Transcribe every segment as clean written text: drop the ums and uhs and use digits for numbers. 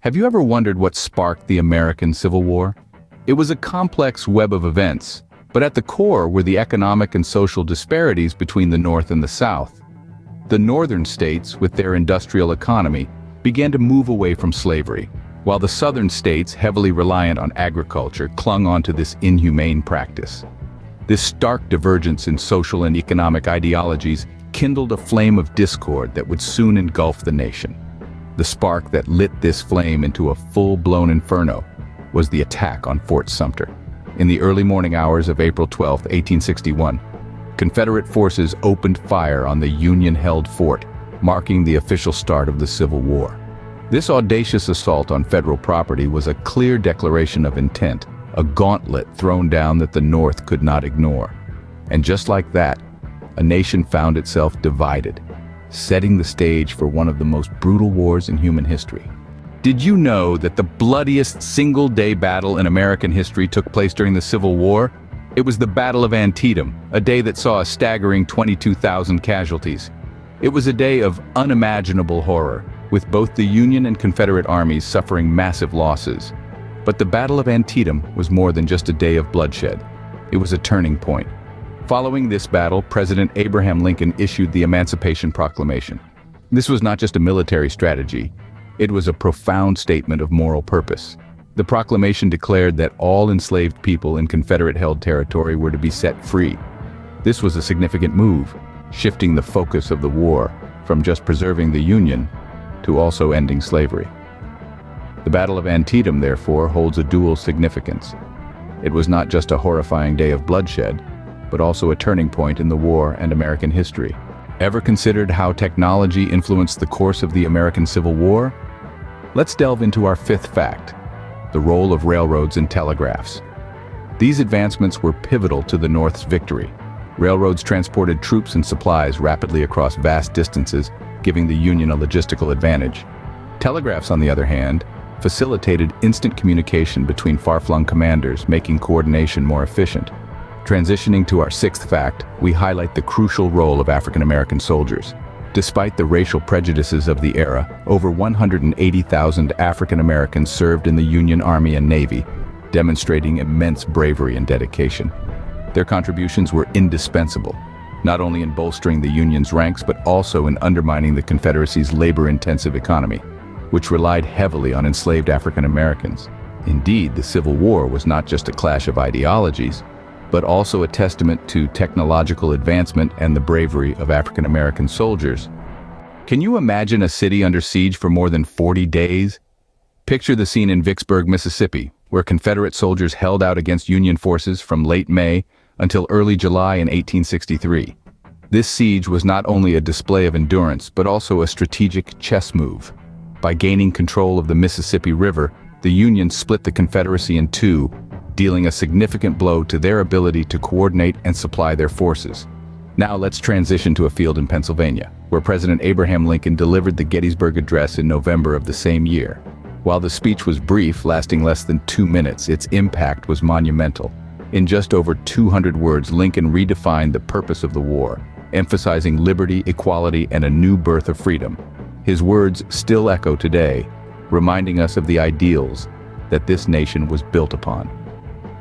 Have you ever wondered what sparked the American Civil War? It was a complex web of events, but at the core were the economic and social disparities between the North and the South. The northern states, with their industrial economy, began to move away from slavery, while the southern states, heavily reliant on agriculture, clung onto this inhumane practice. This stark divergence in social and economic ideologies kindled a flame of discord that would soon engulf the nation. The spark that lit this flame into a full-blown inferno was the attack on Fort Sumter. In the early morning hours of April 12, 1861, Confederate forces opened fire on the Union-held fort, marking the official start of the Civil War. This audacious assault on federal property was a clear declaration of intent, a gauntlet thrown down that the North could not ignore. And just like that, a nation found itself divided, setting the stage for one of the most brutal wars in human history. Did you know that the bloodiest single-day battle in American history took place during the Civil War? It was the Battle of Antietam, a day that saw a staggering 22,000 casualties. It was a day of unimaginable horror, with both the Union and Confederate armies suffering massive losses. But the Battle of Antietam was more than just a day of bloodshed. It was a turning point. Following this battle, President Abraham Lincoln issued the Emancipation Proclamation. This was not just a military strategy. It was a profound statement of moral purpose. The proclamation declared that all enslaved people in Confederate-held territory were to be set free. This was a significant move, shifting the focus of the war from just preserving the Union to also ending slavery. The Battle of Antietam, therefore, holds a dual significance. It was not just a horrifying day of bloodshed, but also a turning point in the war and American history. Ever considered how technology influenced the course of the American Civil War? Let's delve into our fifth fact: the role of railroads and telegraphs. These advancements were pivotal to the North's victory. Railroads transported troops and supplies rapidly across vast distances, giving the Union a logistical advantage. Telegraphs, on the other hand, facilitated instant communication between far-flung commanders, making coordination more efficient. Transitioning to our sixth fact, we highlight the crucial role of African American soldiers. Despite the racial prejudices of the era, over 180,000 African Americans served in the Union Army and Navy, demonstrating immense bravery and dedication. Their contributions were indispensable, not only in bolstering the Union's ranks but also in undermining the Confederacy's labor-intensive economy, which relied heavily on enslaved African Americans. Indeed, the Civil War was not just a clash of ideologies, but also a testament to technological advancement and the bravery of African American soldiers. Can you imagine a city under siege for more than 40 days? Picture the scene in Vicksburg, Mississippi, where Confederate soldiers held out against Union forces from late May until early July in 1863. This siege was not only a display of endurance, but also a strategic chess move. By gaining control of the Mississippi River, the Union split the Confederacy in two, dealing a significant blow to their ability to coordinate and supply their forces. Now let's transition to a field in Pennsylvania, where President Abraham Lincoln delivered the Gettysburg Address in November of the same year. While the speech was brief, lasting less than 2 minutes, its impact was monumental. In just over 200 words, Lincoln redefined the purpose of the war, emphasizing liberty, equality, and a new birth of freedom. His words still echo today, reminding us of the ideals that this nation was built upon.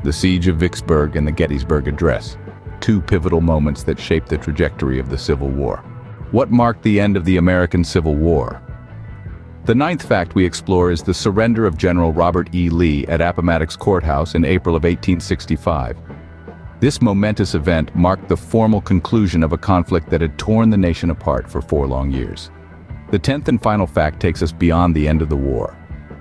The Siege of Vicksburg and the Gettysburg Address, two pivotal moments that shaped the trajectory of the Civil War. What marked the end of the American Civil War? The ninth fact we explore is the surrender of General Robert E. Lee at Appomattox Courthouse in April of 1865. This momentous event marked the formal conclusion of a conflict that had torn the nation apart for 4 long years. The 10th and final fact takes us beyond the end of the war,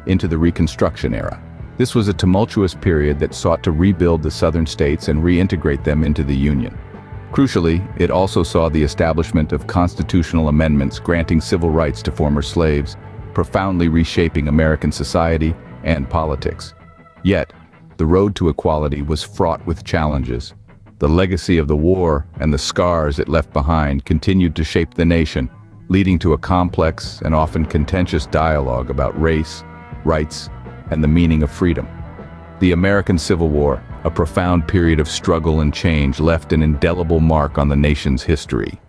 into the Reconstruction era. This was a tumultuous period that sought to rebuild the southern states and reintegrate them into the Union. Crucially, it also saw the establishment of constitutional amendments granting civil rights to former slaves, profoundly reshaping American society and politics. Yet, the road to equality was fraught with challenges. The legacy of the war and the scars it left behind continued to shape the nation, leading to a complex and often contentious dialogue about race, rights, and the meaning of freedom. The American Civil War, a profound period of struggle and change, left an indelible mark on the nation's history.